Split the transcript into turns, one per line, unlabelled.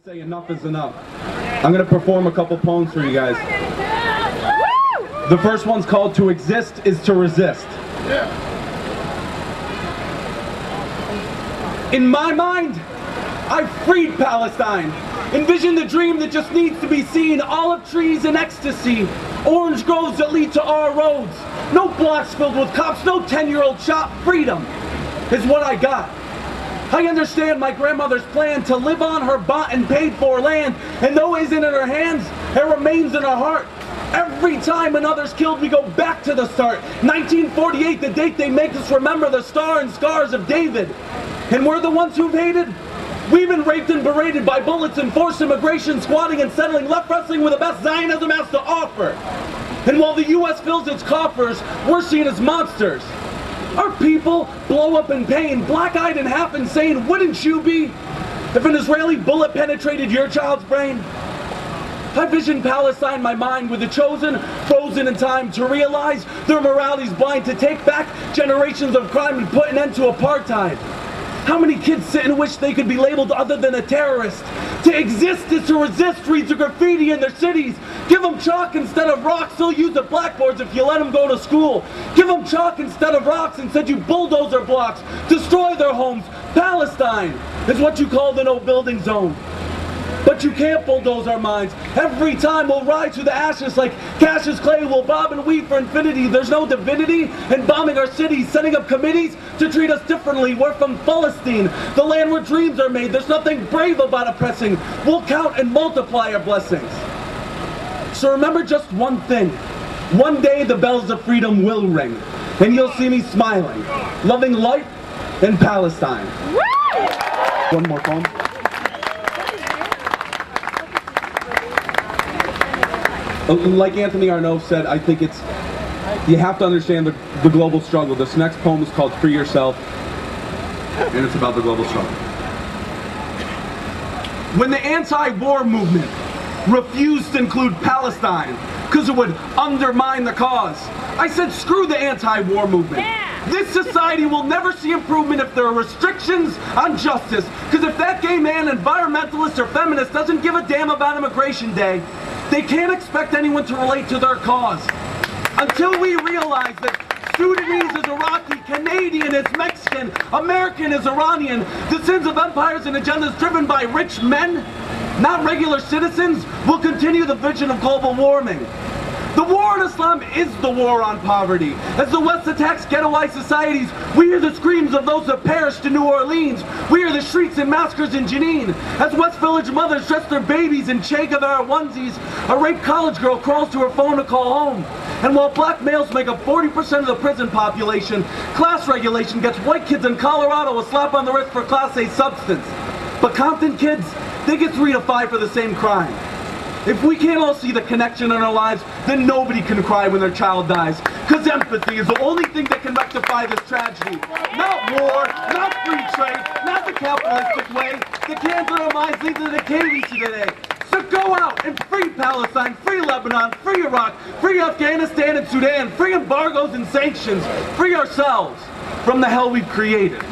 say enough is enough. I'm going to perform a couple poems for you guys. The first one's called "To Exist is to Resist." In my mind, I've freed Palestine. Envision the dream that just needs to be seen. Olive trees in ecstasy. Orange groves that lead to our roads. No blocks filled with cops, no 10-year-old shop. Freedom is what I got. I understand my grandmother's plan to live on her bought and paid for land. And though it isn't in her hands, it remains in her heart. Every time another's killed, we go back to the start. 1948, the date they make us remember the star and scars of David. And we're the ones who've hated. We've been raped and berated by bullets and forced immigration, squatting and settling, left wrestling with the best Zionism has to offer. And while the U.S. fills its coffers, we're seen as monsters. Our people blow up in pain, black-eyed and half insane. Wouldn't you be if an Israeli bullet penetrated your child's brain? I vision Palestine in my mind with the chosen, frozen in time to realize their morality's blind, to take back generations of crime and put an end to apartheid. How many kids sit and wish they could be labeled other than a terrorist? To exist is to resist reads the graffiti in their cities. Give them chalk instead of rocks, they'll use the blackboards if you let them go to school. Give them chalk instead of rocks, instead you bulldoze their blocks. Destroy their homes. Palestine is what you call the no building zone. But you can't bulldoze our minds. Every time we'll rise to the ashes like Cassius Clay. We'll bob and weave for infinity. There's no divinity in bombing our cities, setting up committees to treat us differently. We're from Palestine, the land where dreams are made. There's nothing brave about oppressing. We'll count and multiply our blessings. So remember just one thing. One day the bells of freedom will ring, and you'll see me smiling, loving life in Palestine. One more poem. Like Anthony Arnault said, I think you have to understand the global struggle. This next poem is called "Free Yourself," and it's about the global struggle. When the anti-war movement refused to include Palestine because it would undermine the cause, I said screw the anti-war movement. This society will never see improvement if there are restrictions on justice. Because if that gay man, environmentalist, or feminist doesn't give a damn about Immigration Day, they can't expect anyone to relate to their cause. Until we realize that Sudanese is Iraqi, Canadian is Mexican, American is Iranian, the sins of empires and agendas driven by rich men, not regular citizens, will continue the vision of global warming. The war on Islam is the war on poverty. As the West attacks ghettoized societies, we hear the screams of those that perished in New Orleans. We hear the shrieks and massacres in Jenin. As West Village mothers dress their babies in Che Guevara onesies, a raped college girl crawls to her phone to call home. And while black males make up 40% of the prison population, class regulation gets white kids in Colorado a slap on the wrist for Class A substance. But Compton kids, they get 3 to 5 for the same crime. If we can't all see the connection in our lives, then nobody can cry when their child dies. Because empathy is the only thing that can rectify this tragedy. Not war, not free trade, not the capitalistic way. The cans in our minds lead to the decay we see today. So go out and free Palestine, free Lebanon, free Iraq, free Afghanistan and Sudan, free embargoes and sanctions, free ourselves from the hell we've created.